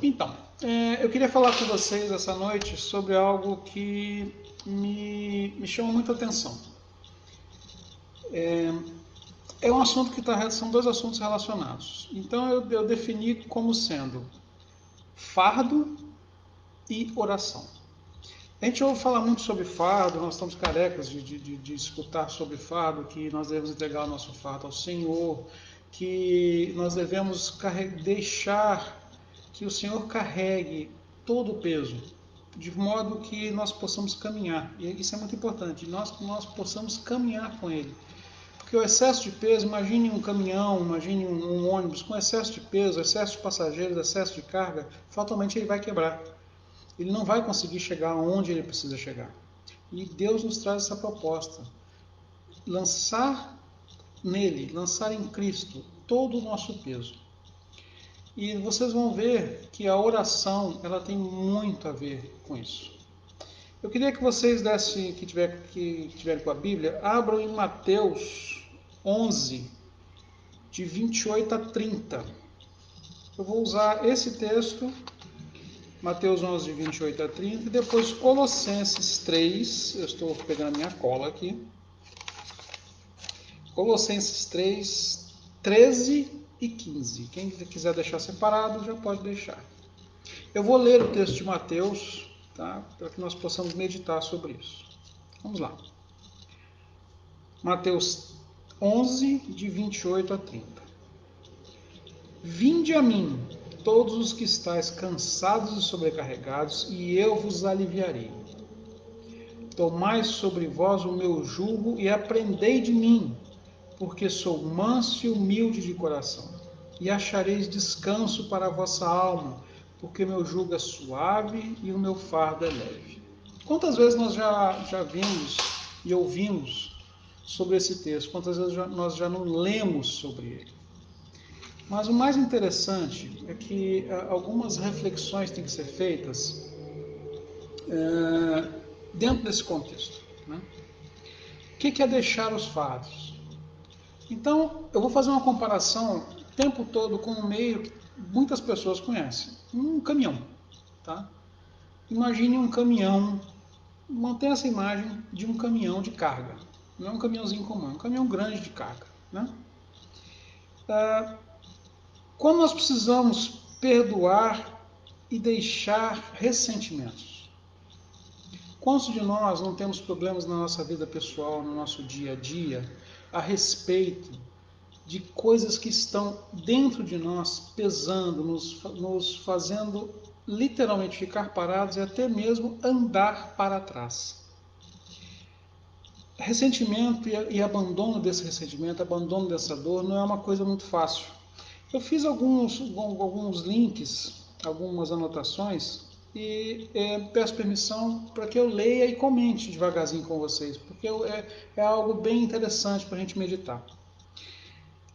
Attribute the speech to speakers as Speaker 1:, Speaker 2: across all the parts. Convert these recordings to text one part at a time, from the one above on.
Speaker 1: Então, eu queria falar com vocês essa noite sobre algo que me chama muita atenção. É um assunto são dois assuntos relacionados. Então eu defini como sendo fardo e oração. A gente ouve falar muito sobre fardo, nós estamos carecas de escutar sobre fardo, que nós devemos entregar o nosso fardo ao Senhor, que nós devemos deixar que o Senhor carregue todo o peso, de modo que nós possamos caminhar. E isso é muito importante, nós possamos caminhar com Ele. Porque o excesso de peso, imagine um caminhão, imagine um ônibus com excesso de peso, excesso de passageiros, excesso de carga, fatalmente ele vai quebrar. Ele não vai conseguir chegar onde ele precisa chegar. E Deus nos traz essa proposta. Lançar nele, lançar em Cristo todo o nosso peso. E vocês vão ver que a oração ela tem muito a ver com isso. Eu queria que vocês que tiverem com a Bíblia, abram em Mateus 11, de 28 a 30. Eu vou usar esse texto, Mateus 11, de 28 a 30, e depois Colossenses 3, eu estou pegando a minha cola aqui, Colossenses 3, 13 e 15. Quem quiser deixar separado, já pode deixar. Eu vou ler o texto de Mateus, tá? Para que nós possamos meditar sobre isso. Vamos lá. Mateus 11, de 28 a 30. Vinde a mim, todos os que estáis cansados e sobrecarregados, e eu vos aliviarei. Tomai sobre vós o meu jugo e aprendei de mim, porque sou manso e humilde de coração, e achareis descanso para a vossa alma, porque meu jugo é suave e o meu fardo é leve. Quantas vezes nós já vimos e ouvimos sobre esse texto? Quantas vezes nós já não lemos sobre ele? Mas o mais interessante é que algumas reflexões têm que ser feitas dentro desse contexto. Né? O que é deixar os fardos? Então, eu vou fazer uma comparação o tempo todo com um meio que muitas pessoas conhecem. Um caminhão. Tá? Imagine um caminhão, mantenha essa imagem de um caminhão de carga. Não é um caminhãozinho comum, é um caminhão grande de carga. Né? Como nós precisamos perdoar e deixar ressentimentos? Quantos de nós não temos problemas na nossa vida pessoal, no nosso dia a dia, a respeito de coisas que estão dentro de nós, pesando, nos fazendo literalmente ficar parados e até mesmo andar para trás? Ressentimento e abandono desse ressentimento, abandono dessa dor, não é uma coisa muito fácil. Eu fiz alguns links, algumas anotações e peço permissão para que eu leia e comente devagarzinho com vocês, porque é algo bem interessante para a gente meditar.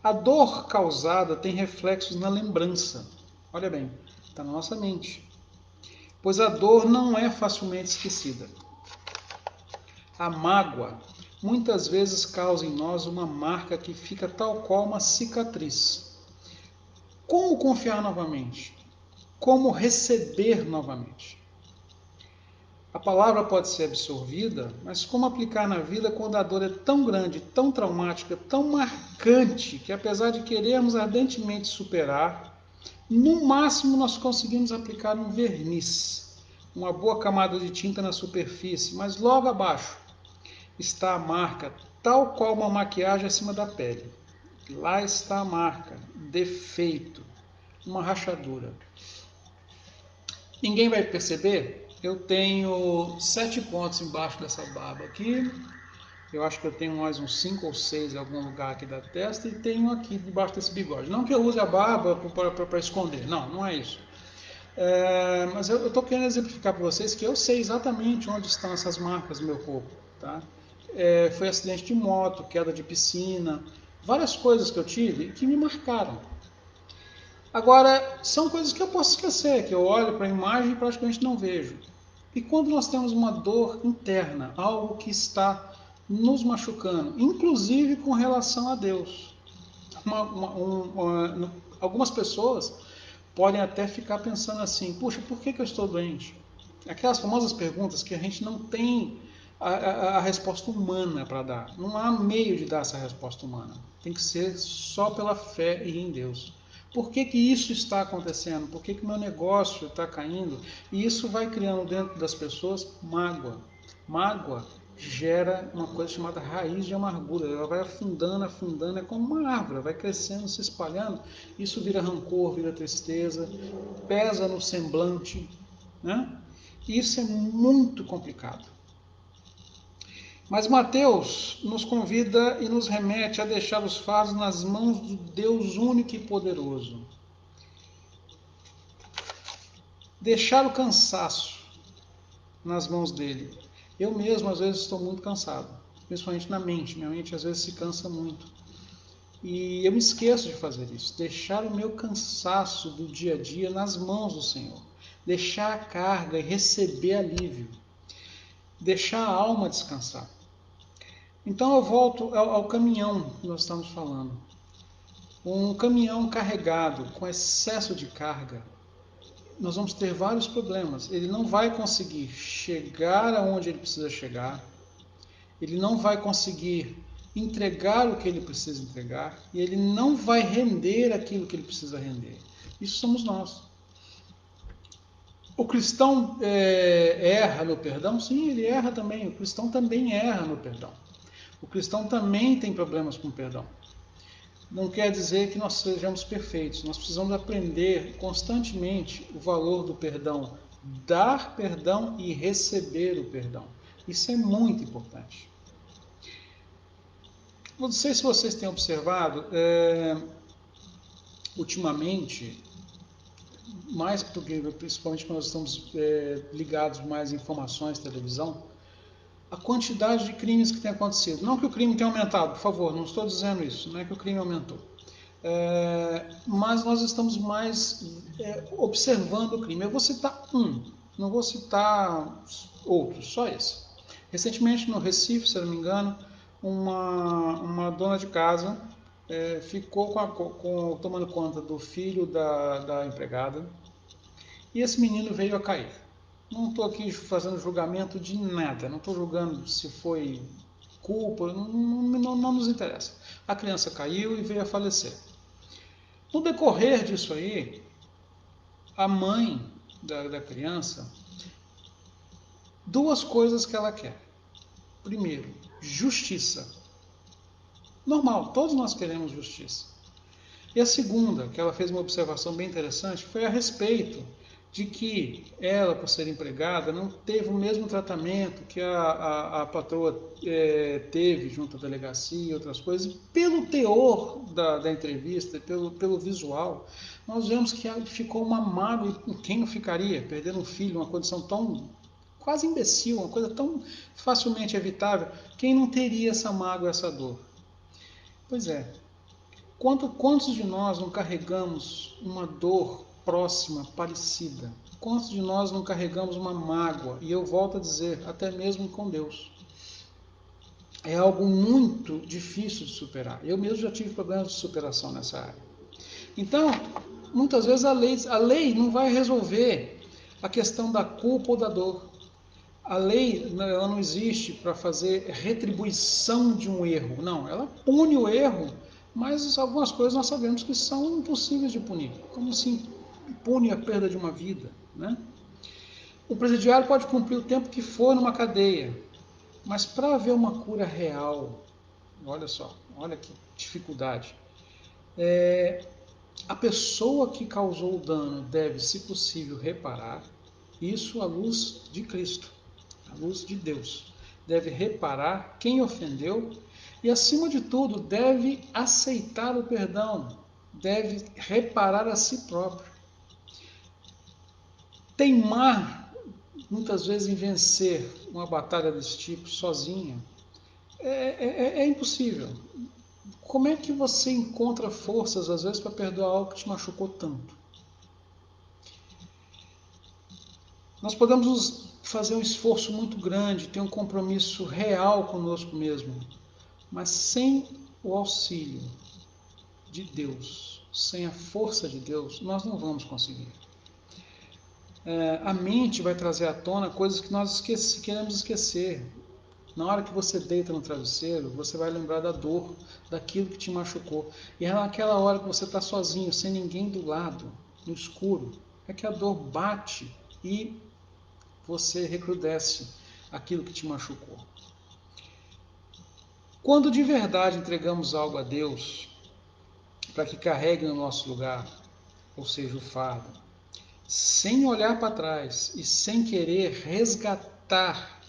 Speaker 1: A dor causada tem reflexos na lembrança. Olha bem, está na nossa mente. Pois a dor não é facilmente esquecida. A mágoa muitas vezes causa em nós uma marca que fica tal qual uma cicatriz. Como confiar novamente? Como receber novamente? A palavra pode ser absorvida, mas como aplicar na vida quando a dor é tão grande, tão traumática, tão marcante, que apesar de querermos ardentemente superar, no máximo nós conseguimos aplicar um verniz, uma boa camada de tinta na superfície, mas logo abaixo está a marca, tal qual uma maquiagem acima da pele. Lá está a marca, defeito, uma rachadura. Ninguém vai perceber? Eu tenho 7 pontos embaixo dessa barba aqui. Eu acho que eu tenho mais uns 5 ou 6 em algum lugar aqui da testa. E tenho aqui debaixo desse bigode. Não que eu use a barba para esconder. Não, não é isso. Mas eu estou querendo exemplificar para vocês que eu sei exatamente onde estão essas marcas no meu corpo. Tá? Foi acidente de moto, queda de piscina. Várias coisas que eu tive que me marcaram. Agora, são coisas que eu posso esquecer, que eu olho para a imagem e praticamente não vejo. E quando nós temos uma dor interna, algo que está nos machucando, inclusive com relação a Deus. Algumas pessoas podem até ficar pensando assim, puxa, por que eu estou doente? Aquelas famosas perguntas que a gente não tem a resposta humana para dar. Não há meio de dar essa resposta humana. Tem que ser só pela fé e em Deus. Por que isso está acontecendo? Por que meu negócio está caindo? E isso vai criando dentro das pessoas mágoa. Mágoa gera uma coisa chamada raiz de amargura. Ela vai afundando, afundando, é como uma árvore, vai crescendo, se espalhando. Isso vira rancor, vira tristeza, pesa no semblante, né? Isso é muito complicado. Mas Mateus nos convida e nos remete a deixar os fardos nas mãos do Deus único e poderoso. Deixar o cansaço nas mãos dele. Eu mesmo, às vezes, estou muito cansado, principalmente na mente. Minha mente, às vezes, se cansa muito. E eu me esqueço de fazer isso. Deixar o meu cansaço do dia a dia nas mãos do Senhor. Deixar a carga e receber alívio. Deixar a alma descansar. Então eu volto ao caminhão que nós estamos falando. Um caminhão carregado com excesso de carga, nós vamos ter vários problemas. Ele não vai conseguir chegar aonde ele precisa chegar, ele não vai conseguir entregar o que ele precisa entregar, e ele não vai render aquilo que ele precisa render. Isso somos nós. O cristão erra no perdão? Sim, ele erra também. O cristão também erra no perdão. O cristão também tem problemas com o perdão. Não quer dizer que nós sejamos perfeitos. Nós precisamos aprender constantemente o valor do perdão, dar perdão e receber o perdão. Isso é muito importante. Não sei se vocês têm observado, ultimamente, mais porque principalmente quando nós estamos ligados mais a informações, televisão, a quantidade de crimes que tem acontecido. Não que o crime tenha aumentado, por favor, não estou dizendo isso, não é que o crime aumentou. Mas nós estamos mais observando o crime. Eu vou citar não vou citar outros, só esse. Recentemente no Recife, se eu não me engano, uma dona de casa ficou tomando conta do filho da empregada e esse menino veio a cair. Não estou aqui fazendo julgamento de nada, não estou julgando se foi culpa, não nos interessa. A criança caiu e veio a falecer. No decorrer disso aí, a mãe da criança, duas coisas que ela quer. Primeiro, justiça. Normal, todos nós queremos justiça. E a segunda, que ela fez uma observação bem interessante, foi a respeito de que ela, por ser empregada, não teve o mesmo tratamento que a patroa teve junto à delegacia e outras coisas. Pelo teor da entrevista, pelo visual, nós vemos que ficou uma mágoa, e quem não ficaria? Perdendo um filho, uma condição tão quase imbecil, uma coisa tão facilmente evitável, quem não teria essa mágoa, essa dor? Pois é, quantos de nós não carregamos uma dor próxima, parecida? Quantos de nós não carregamos uma mágoa? E eu volto a dizer, até mesmo com Deus. É algo muito difícil de superar. Eu mesmo já tive problemas de superação nessa área. Então, muitas vezes a lei não vai resolver a questão da culpa ou da dor. A lei ela não existe para fazer retribuição de um erro. Não, ela pune o erro, mas algumas coisas nós sabemos que são impossíveis de punir. Como assim pune a perda de uma vida? Né? O presidiário pode cumprir o tempo que for numa cadeia, mas para haver uma cura real, olha só, olha que dificuldade. A pessoa que causou o dano deve, se possível, reparar, isso à luz de Cristo. A luz de Deus, deve reparar quem ofendeu e, acima de tudo, deve aceitar o perdão, deve reparar a si próprio. Teimar, muitas vezes, em vencer uma batalha desse tipo sozinha é impossível. Como é que você encontra forças, às vezes, para perdoar algo que te machucou tanto? Nós podemos fazer um esforço muito grande, ter um compromisso real conosco mesmo, mas sem o auxílio de Deus, sem a força de Deus, nós não vamos conseguir. A mente vai trazer à tona coisas que nós queremos esquecer. Na hora que você deita no travesseiro, você vai lembrar da dor, daquilo que te machucou. E é naquela hora que você está sozinho, sem ninguém do lado, no escuro, é que a dor bate e você recrudesce aquilo que te machucou. Quando de verdade entregamos algo a Deus, para que carregue no nosso lugar, ou seja, o fardo, sem olhar para trás e sem querer resgatar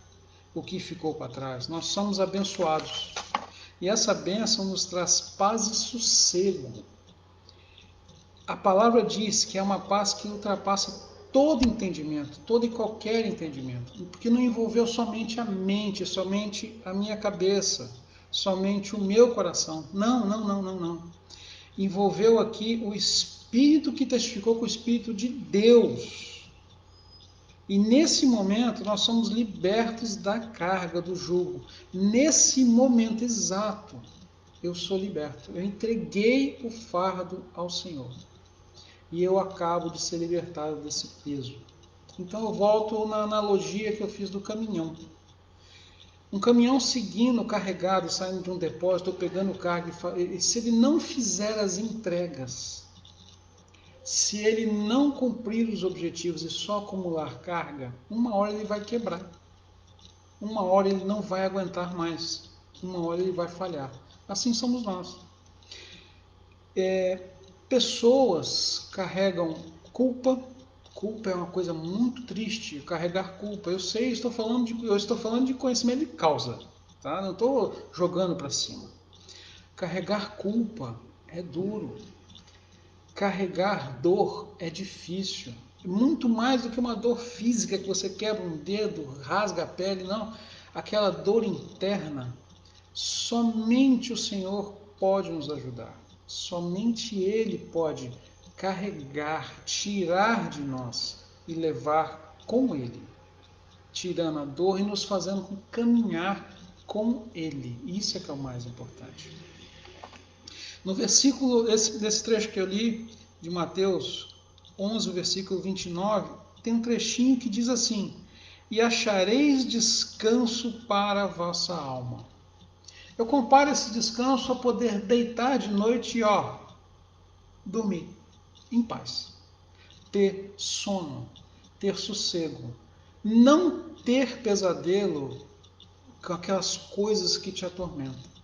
Speaker 1: o que ficou para trás, nós somos abençoados. E essa bênção nos traz paz e sossego. A palavra diz que é uma paz que ultrapassa todo entendimento, todo e qualquer entendimento, porque não envolveu somente a mente, somente a minha cabeça, somente o meu coração. Não. Envolveu aqui o Espírito que testificou com o Espírito de Deus. E nesse momento nós somos libertos da carga, do jugo. Nesse momento exato, eu sou liberto. Eu entreguei o fardo ao Senhor. E eu acabo de ser libertado desse peso. Então eu volto na analogia que eu fiz do caminhão. Um caminhão seguindo, carregado, saindo de um depósito, ou pegando carga, e se ele não fizer as entregas, se ele não cumprir os objetivos e só acumular carga, uma hora ele vai quebrar. Uma hora ele não vai aguentar mais. Uma hora ele vai falhar. Assim somos nós. Pessoas carregam culpa. Culpa é uma coisa muito triste, carregar culpa. Eu sei, eu estou falando de conhecimento de causa. Tá? Não estou jogando para cima. Carregar culpa é duro. Carregar dor é difícil. Muito mais do que uma dor física que você quebra um dedo, rasga a pele, não. Aquela dor interna, somente o Senhor pode nos ajudar. Somente Ele pode carregar, tirar de nós e levar com Ele. Tirando a dor e nos fazendo caminhar com Ele. Isso é que é o mais importante. No versículo, desse trecho que eu li, de Mateus 11, versículo 29, tem um trechinho que diz assim: e achareis descanso para a vossa alma. Eu comparo esse descanso a poder deitar de noite e dormir em paz. Ter sono, ter sossego. Não ter pesadelo com aquelas coisas que te atormentam.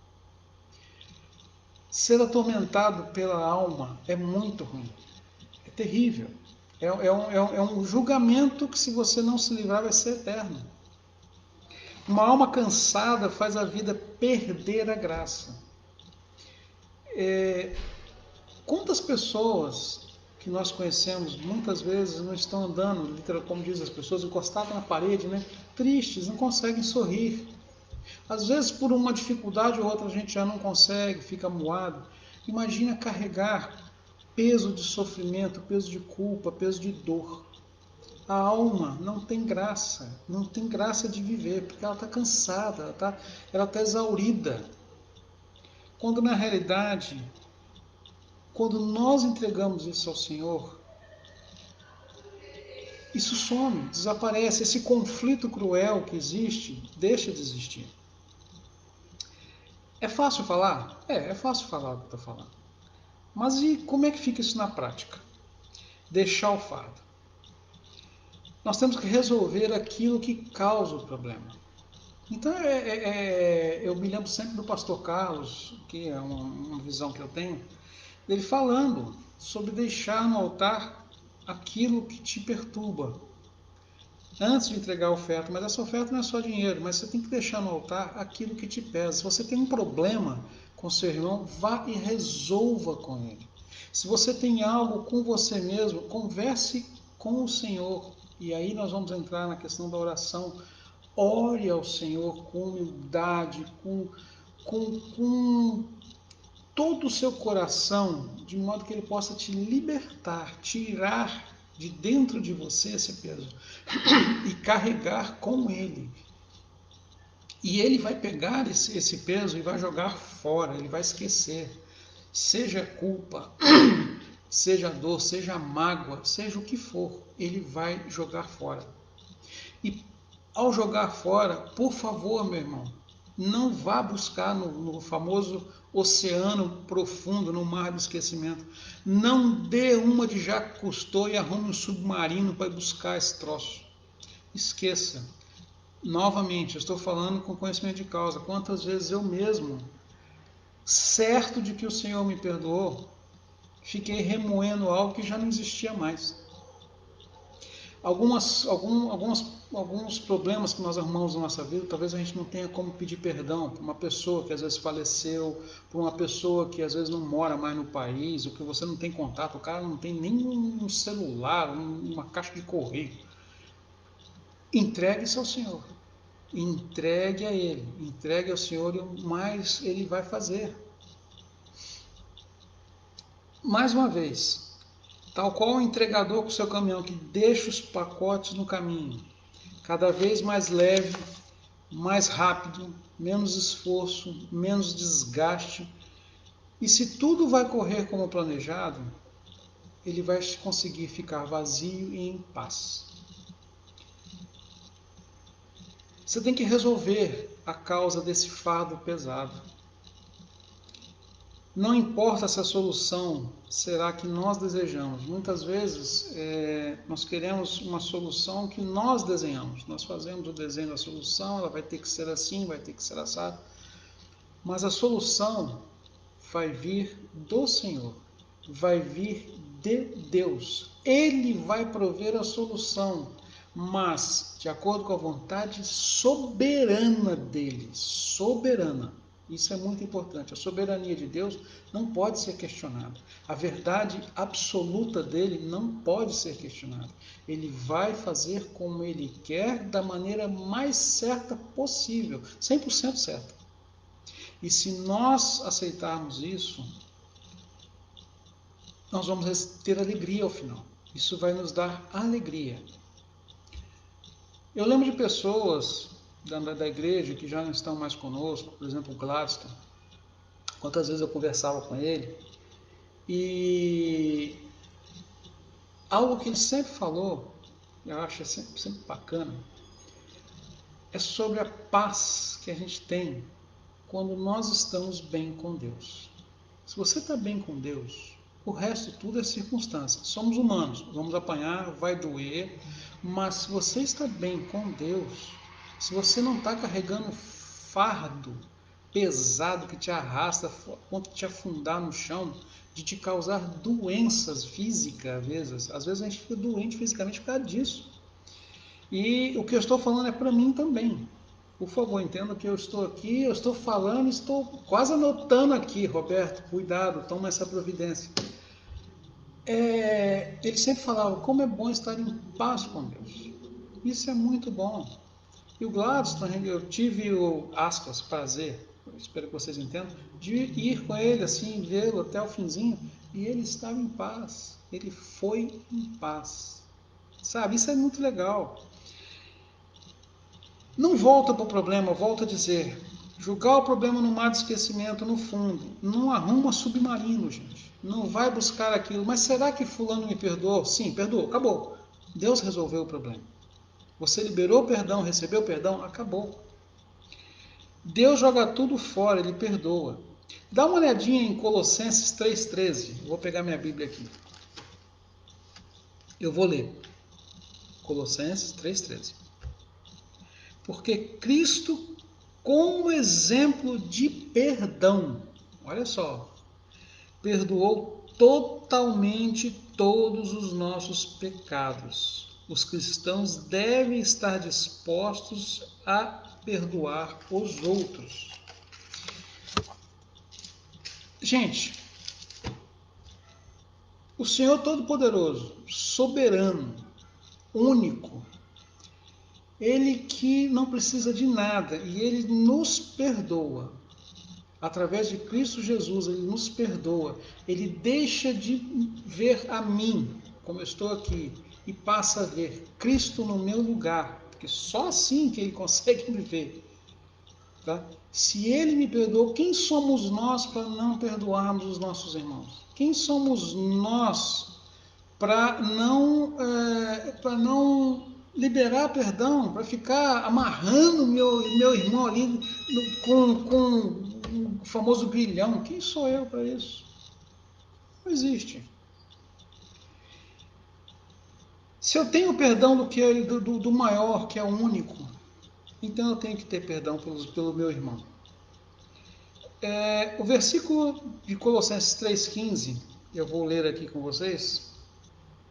Speaker 1: Ser atormentado pela alma é muito ruim. É terrível. É um julgamento que, se você não se livrar, vai ser eterno. Uma alma cansada faz a vida perder a graça. Quantas pessoas que nós conhecemos, muitas vezes não estão andando, literalmente, como dizem as pessoas, encostadas na parede, né? Tristes, não conseguem sorrir. Às vezes, por uma dificuldade ou outra, a gente já não consegue, fica moado. Imagina carregar peso de sofrimento, peso de culpa, peso de dor. A alma não tem graça de viver, porque ela está cansada, ela está exaurida. Quando na realidade, quando nós entregamos isso ao Senhor, isso some, desaparece. Esse conflito cruel que existe, deixa de existir. É fácil falar? É fácil falar o que eu estou falando. Mas e como é que fica isso na prática? Deixar o fardo. Nós temos que resolver aquilo que causa o problema. Então, eu me lembro sempre do pastor Carlos, que é uma visão que eu tenho, dele falando sobre deixar no altar aquilo que te perturba, antes de entregar a oferta. Mas essa oferta não é só dinheiro, mas você tem que deixar no altar aquilo que te pesa. Se você tem um problema com seu irmão, vá e resolva com ele. Se você tem algo com você mesmo, converse com o Senhor. E aí nós vamos entrar na questão da oração. Ore ao Senhor com humildade, com todo o seu coração, de modo que Ele possa te libertar, tirar de dentro de você esse peso e carregar com Ele. E Ele vai pegar esse peso e vai jogar fora, Ele vai esquecer. Seja culpa, seja a dor, seja a mágoa, seja o que for, ele vai jogar fora. E ao jogar fora, por favor, meu irmão, não vá buscar no famoso oceano profundo, no mar do esquecimento. Não dê uma de Jacques Cousteau e arrume um submarino para buscar esse troço. Esqueça. Novamente, eu estou falando com conhecimento de causa. Quantas vezes eu mesmo, certo de que o Senhor me perdoou, fiquei remoendo algo que já não existia mais. Alguns problemas que nós arrumamos na nossa vida, talvez a gente não tenha como pedir perdão para uma pessoa que às vezes faleceu, para uma pessoa que às vezes não mora mais no país, ou que você não tem contato, o cara não tem nem um celular, uma caixa de correio. Entregue-se ao Senhor. Entregue a Ele. Entregue ao Senhor e o mais Ele vai fazer. Mais uma vez, tal qual o entregador com o seu caminhão que deixa os pacotes no caminho, cada vez mais leve, mais rápido, menos esforço, menos desgaste. E se tudo vai correr como planejado, ele vai conseguir ficar vazio e em paz. Você tem que resolver a causa desse fardo pesado. Não importa se a solução será a que nós desejamos. Muitas vezes nós queremos uma solução que nós desenhamos. Nós fazemos o desenho da solução, ela vai ter que ser assim, vai ter que ser assado. Mas a solução vai vir do Senhor, vai vir de Deus. Ele vai prover a solução, mas de acordo com a vontade soberana dele. Soberana. Isso é muito importante. A soberania de Deus não pode ser questionada. A verdade absoluta dele não pode ser questionada. Ele vai fazer como ele quer, da maneira mais certa possível, 100% certa. E se nós aceitarmos isso, nós vamos ter alegria ao final. Isso vai nos dar alegria. Eu lembro de pessoas da igreja que já não estão mais conosco, por exemplo, o Gladstone. Quantas vezes eu conversava com ele e algo que ele sempre falou, eu acho sempre bacana, é sobre a paz que a gente tem quando nós estamos bem com Deus. Se você está bem com Deus, o resto tudo é circunstância. Somos humanos, vamos apanhar, vai doer, mas se você está bem com Deus, se você não está carregando fardo pesado que te arrasta a ponto de te afundar no chão, de te causar doenças físicas, às vezes a gente fica doente fisicamente por causa disso. E o que eu estou falando é para mim também. Por favor, entenda que eu estou aqui, eu estou falando, estou quase anotando aqui, Roberto, cuidado, toma essa providência. Ele sempre falava, como é bom estar em paz com Deus. Isso é muito bom. E o Gladstone, eu tive o, aspas, prazer, espero que vocês entendam, de ir com ele, assim, vê-lo até o finzinho, e ele estava em paz. Ele foi em paz. Sabe, isso é muito legal. Não volta para o problema, volta a dizer, julgar o problema no mar de esquecimento, no fundo. Não arruma submarino, gente. Não vai buscar aquilo. Mas será que fulano me perdoou? Sim, perdoou, acabou. Deus resolveu o problema. Você liberou o perdão, recebeu o perdão, acabou. Deus joga tudo fora, Ele perdoa. Dá uma olhadinha em Colossenses 3,13. Vou pegar minha Bíblia aqui. Eu vou ler. Colossenses 3,13. Porque Cristo, como exemplo de perdão, olha só, perdoou totalmente todos os nossos pecados. Os cristãos devem estar dispostos a perdoar os outros. Gente, o Senhor Todo-Poderoso, soberano, único, Ele que não precisa de nada e Ele nos perdoa. Através de Cristo Jesus, Ele nos perdoa. Ele deixa de ver a mim, como eu estou aqui, e passa a ver Cristo no meu lugar, porque só assim que Ele consegue me ver. Tá? Se ele me perdoou, quem somos nós para não perdoarmos os nossos irmãos? Quem somos nós para não liberar perdão, para ficar amarrando meu irmão ali com o famoso grilhão? Quem sou eu para isso? Não existe. Se eu tenho perdão do maior, que é o único, então eu tenho que ter perdão pelo meu irmão. O versículo de Colossenses 3,15, eu vou ler aqui com vocês,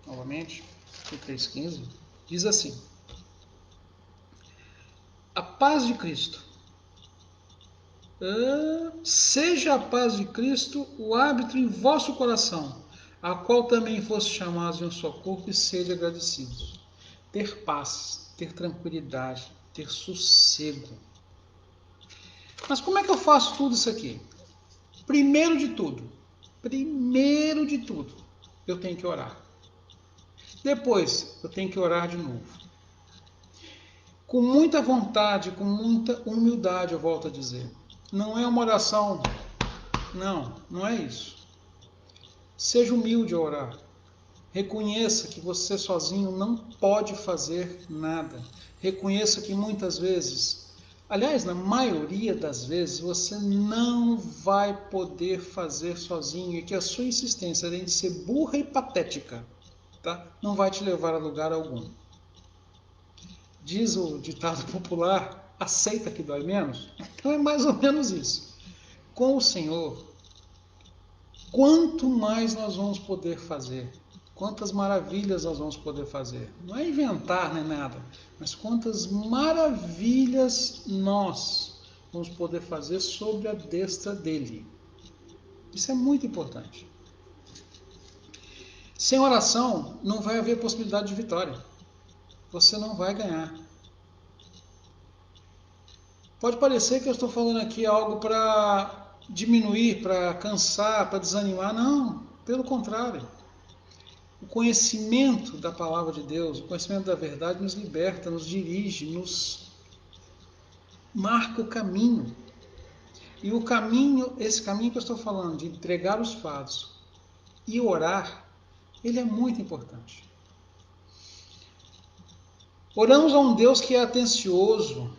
Speaker 1: novamente, 3,15, diz assim: a paz de Cristo, seja a paz de Cristo o árbitro em vosso coração, a qual também foste chamados em um só corpo, e sede agradecidos. Ter paz, ter tranquilidade, ter sossego. Mas como é que eu faço tudo isso aqui? Primeiro de tudo, eu tenho que orar. Depois, eu tenho que orar de novo. Com muita vontade, com muita humildade, eu volto a dizer. Não é uma oração. Não é isso. Seja humilde ao orar. Reconheça que você sozinho não pode fazer nada. Reconheça que muitas vezes, aliás, na maioria das vezes, você não vai poder fazer sozinho e que a sua insistência, além de ser burra e patética, tá? Não vai te levar a lugar algum. Diz o ditado popular, aceita que dói menos? Então é mais ou menos isso. Com o Senhor, quanto mais nós vamos poder fazer, quantas maravilhas nós vamos poder fazer. Não é inventar nem nada, mas quantas maravilhas nós vamos poder fazer sobre a destra dele. Isso é muito importante. Sem oração, não vai haver possibilidade de vitória. Você não vai ganhar. Pode parecer que eu estou falando aqui algo para diminuir, para cansar, para desanimar. Não, pelo contrário. O conhecimento da palavra de Deus, o conhecimento da verdade nos liberta, nos dirige, nos marca o caminho. E o caminho, esse caminho que eu estou falando, de entregar os fardos e orar, ele é muito importante. Oramos a um Deus que é atencioso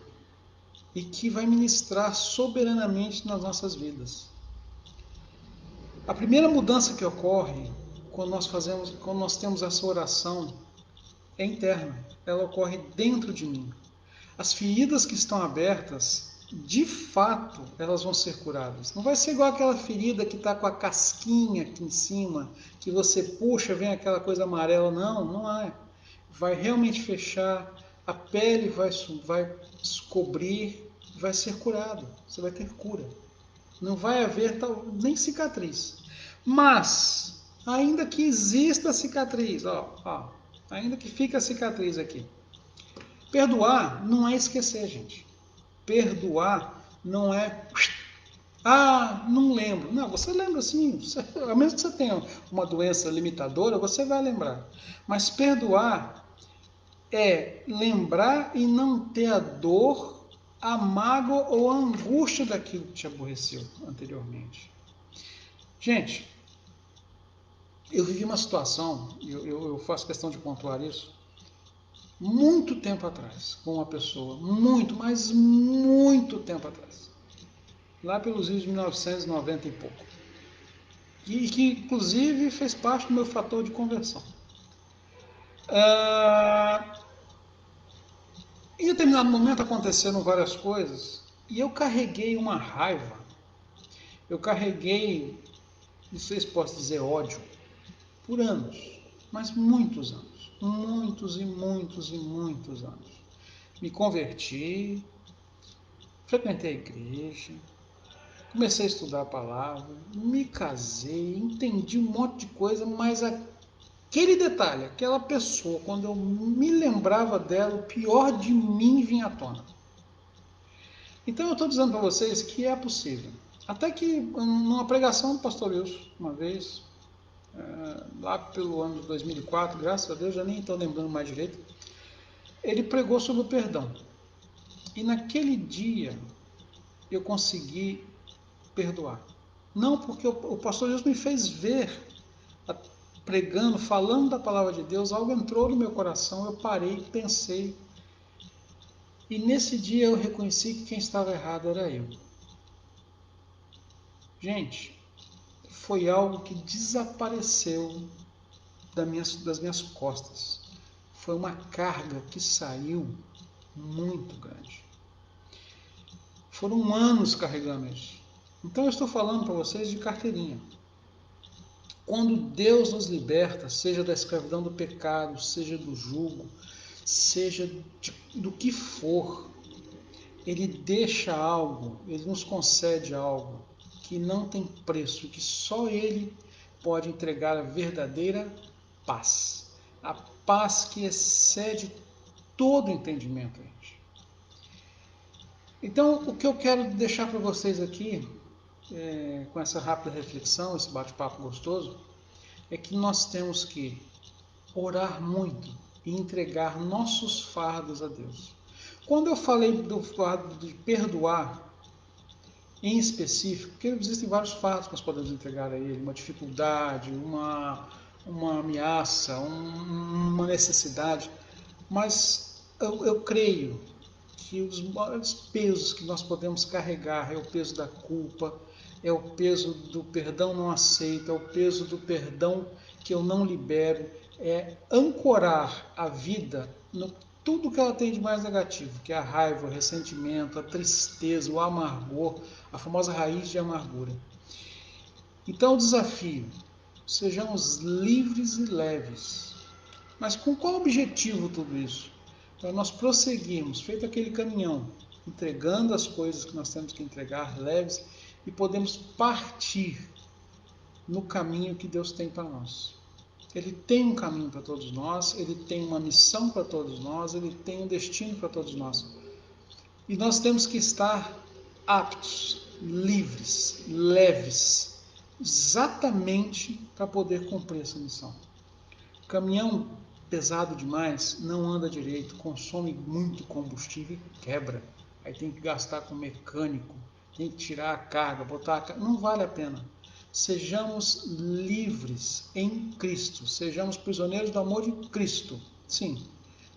Speaker 1: e que vai ministrar soberanamente nas nossas vidas. A primeira mudança que ocorre quando nós temos essa oração é interna. Ela ocorre dentro de mim. As feridas que estão abertas, de fato, elas vão ser curadas. Não vai ser igual aquela ferida que está com a casquinha aqui em cima, que você puxa, vem aquela coisa amarela. Não é. Vai realmente fechar, a pele vai cobrir, vai ser curado. Você vai ter cura. Não vai haver nem cicatriz. Mas, ainda que exista a cicatriz, ainda que fique a cicatriz aqui. Perdoar não é esquecer, gente. Perdoar não é... não lembro. Não, você lembra sim. A menos que você tenha uma doença limitadora, você vai lembrar. Mas perdoar é lembrar e não ter a dor, a mágoa ou a angústia daquilo que te aborreceu anteriormente. Gente, eu vivi uma situação, eu faço questão de pontuar isso, muito tempo atrás, com uma pessoa, mas muito tempo atrás, lá pelos anos de 1990 e pouco, e que inclusive fez parte do meu fator de conversão. Em determinado momento aconteceram várias coisas, e eu carreguei uma raiva, não sei se posso dizer ódio, por anos, mas muitos anos. Muitos e muitos e muitos anos. Me converti, frequentei a igreja, comecei a estudar a palavra, me casei, entendi um monte de coisa, mas aquele detalhe, aquela pessoa, quando eu me lembrava dela, o pior de mim vinha à tona. Então eu estou dizendo para vocês que é possível. Até que numa pregação do pastor Wilson, uma vez, lá pelo ano de 2004, graças a Deus, já nem estou lembrando mais direito, ele pregou sobre o perdão. E naquele dia, eu consegui perdoar. Não porque o pastor Jesus me fez ver, pregando, falando da palavra de Deus, algo entrou no meu coração, eu parei, pensei, e nesse dia eu reconheci que quem estava errado era eu. Gente, foi algo que desapareceu das minhas costas. Foi uma carga que saiu muito grande. Foram anos carregando isso. Então eu estou falando para vocês de carteirinha. Quando Deus nos liberta, seja da escravidão do pecado, seja do jugo, seja do que for, Ele deixa algo, Ele nos concede algo que não tem preço, que só Ele pode entregar a verdadeira paz. A paz que excede todo entendimento, gente. Então, o que eu quero deixar para vocês aqui, com essa rápida reflexão, esse bate-papo gostoso, é que nós temos que orar muito e entregar nossos fardos a Deus. Quando eu falei do fardo de perdoar, em específico, porque existem vários fardos que nós podemos entregar a Ele, uma dificuldade, uma ameaça, uma necessidade, mas eu creio que os maiores pesos que nós podemos carregar é o peso da culpa, é o peso do perdão não aceito, é o peso do perdão que eu não libero, é ancorar a vida no tudo que ela tem de mais negativo, que é a raiva, o ressentimento, a tristeza, o amargor, a famosa raiz de amargura. Então o desafio, sejamos livres e leves. Mas com qual objetivo tudo isso? Para nós prosseguirmos, feito aquele caminhão, entregando as coisas que nós temos que entregar, leves, e podemos partir no caminho que Deus tem para nós. Ele tem um caminho para todos nós, Ele tem uma missão para todos nós, Ele tem um destino para todos nós. E nós temos que estar aptos, livres, leves, exatamente para poder cumprir essa missão. O caminhão pesado demais não anda direito, consome muito combustível e quebra. Aí tem que gastar com mecânico, tem que tirar a carga, botar a carga. Não vale a pena. Sejamos livres em Cristo, sejamos prisioneiros do amor de Cristo, sim,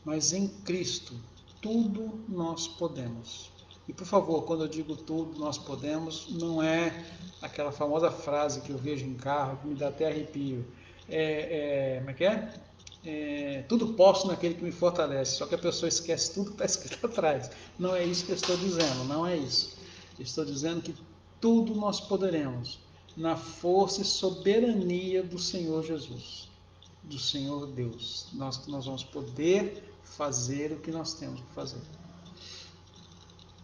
Speaker 1: mas em Cristo tudo nós podemos. E por favor, quando eu digo tudo nós podemos, não é aquela famosa frase que eu vejo em carro, que me dá até arrepio. Como é que é? Tudo posso naquele que me fortalece, só que a pessoa esquece tudo que está escrito atrás. Não é isso que eu estou dizendo, não é isso. Eu estou dizendo que tudo nós poderemos na força e soberania do Senhor Jesus, do Senhor Deus. Nós vamos poder fazer o que nós temos que fazer.